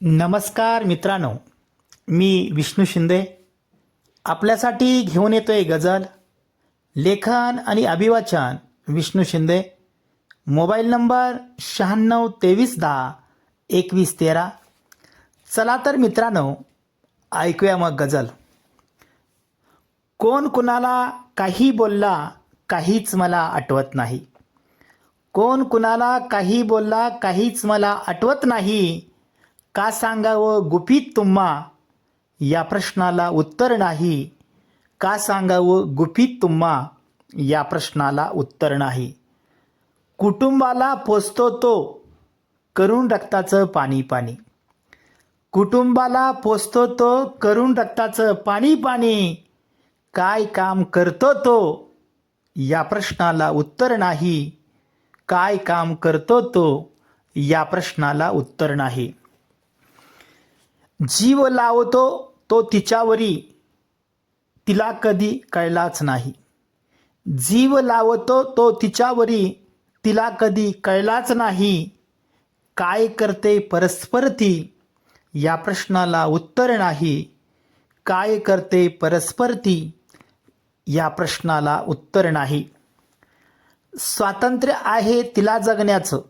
नमस्कार मित्रांनो, मी विष्णू शिंदे आपल्यासाठी घेऊन येतोय गझल. लेखन आणि अभिवाचन विष्णू शिंदे. Mobile number 9623102113. चला तर मित्रांनो, ऐकूया मग गझल. कोण कुणाला काही बोलला, काहीच मला आठवत नाही. कोण कुणाला काही बोलला, काहीच मला आठवत नाही. का सांगावं गुपित तुम्हा, या प्रश्नाला उत्तर नाही. का सांगावं गुपित तुम्हा, या प्रश्नाला उत्तर नाही. कुटुंबाला पोसतो तो, करून रक्ताचं पाणी पाणी. कुटुंबाला पोसतो तो, करून रक्ताचं पाणी पाणी. काय काम करतो तो, या प्रश्नाला उत्तर नाही. काय काम करतो तो, या प्रश्नाला उत्तर नाही. जीव लावतो तो तिच्यावरी, तिला कधी कळलाच नाही. जीव लावतो तो तिच्यावरी, तिला कधी कळलाच नाही. काय करते परस्पर ती, या प्रश्नाला उत्तर नाही. काय करते परस्पर ती, या प्रश्नाला उत्तर नाही. स्वातंत्र्य आहे तिला जगण्याचं,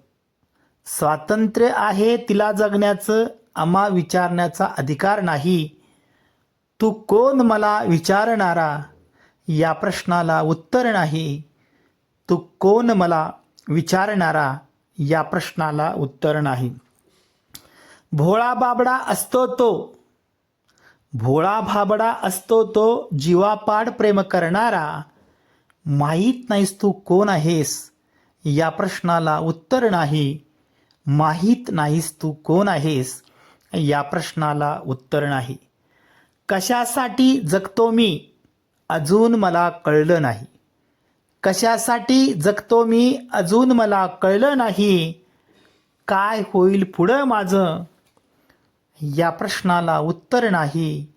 स्वातंत्र्य आहे तिला जगण्याचं. आम्हा विचारण्याचा अधिकार नाही. तू कोण मला विचारणारा, या प्रश्नाला उत्तर नाही. तू कोण मला विचारणारा, या प्रश्नाला उत्तर नाही. भोळा बाबडा असतो तो, भोळा भाबडा असतो तो, जीवापाड प्रेम करणारा. माहीत नाहीस तू कोण आहेस, या प्रश्नाला उत्तर नाही. माहीत नाहीस तू कोण आहेस, या प्रश्नाला उत्तर नाही. कशासाठी जगतो मी, अजून मला कळलं नाही. कशासाठी जगतो मी, अजून मला कळलं नाही. काय होईल पुढं माझं, या प्रश्नाला उत्तर नाही.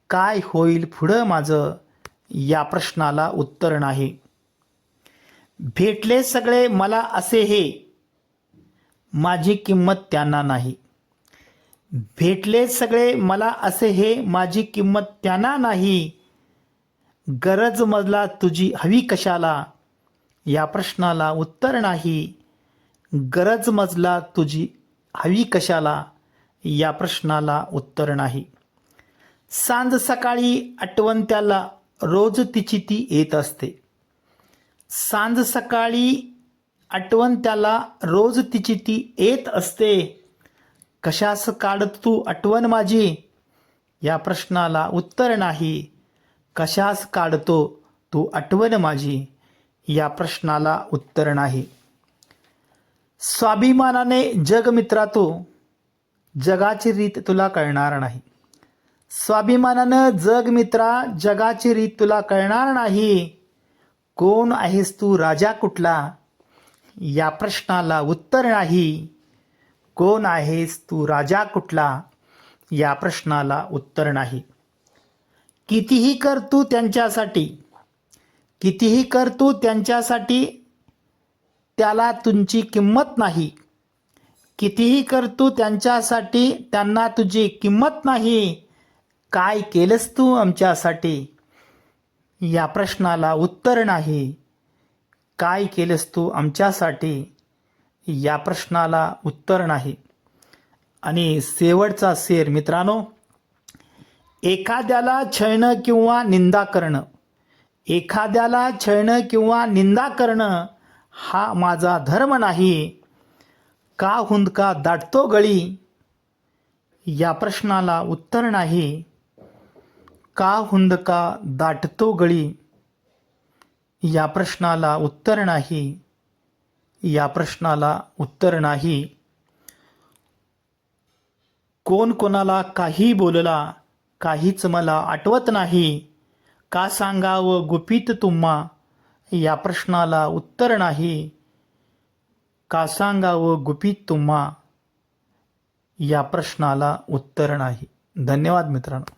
काय होईल पुढं माझं, या प्रश्नाला उत्तर नाही. भेटले सगळे मला असे हे, माझी किंमत त्यांना नाही. भेटले सगळे मला असे हे, माझी किंमत त्यांना नाही. गरज मजला तुझी हवी कशाला, या प्रश्नाला उत्तर नाही. गरज मजला तुझी हवी कशाला, या प्रश्नाला उत्तर नाही. सांज सकाळी आठवण त्याला, रोज तिची ती येत असते. सांज सकाळी आठवण त्याला, रोज तिची ती येत असते. कशास काढत तू आठवण माझी, या प्रश्नाला उत्तर नाही. कशास काढतो तू आठवण माझी, या प्रश्नाला उत्तर नाही. स्वाभिमानाने जग मित्रा तू, जगाची रीत तुला कळणार नाही. स्वाभिमानानं जग मित्रा, जगाची रीत तुला कळणार नाही. कोण आहेस तू राजा कुठला, या प्रश्नाला उत्तर नाही. कोण आहेस तू राजा कुठला, या प्रश्नाला उत्तर नाही. कितीही कर तू त्यांच्यासाठी, कितीही कर तू त्यांच्यासाठी, त्याला तुझी किंमत नाही. कितीही कर तू त्यांच्यासाठी, त्यांना तुझी किंमत नाही. काय केलंस तू आमच्यासाठी, या प्रश्नाला उत्तर नाही. काय केलंस तू आमच्यासाठी, या प्रश्नाला उत्तर नाही. आणि शेवटचा शेर मित्रांनो, एखाद्याला छळणं किंवा निंदा करणं, एखाद्याला छळणं किंवा निंदा करणं, हा माझा धर्म नाही. का हुंदका दाटतो गळी, या प्रश्नाला उत्तर नाही. का हुंदका दाटतो गळी, या प्रश्नाला उत्तर नाही. या प्रश्नाला उत्तर नाही. कोण कोणाला काही बोलला, काहीच मला आठवत नाही. का सांगावं गुपित तुम्हा, या प्रश्नाला उत्तर नाही. का सांगावं गुपित तुम्हा, या प्रश्नाला उत्तर नाही. धन्यवाद मित्रांनो.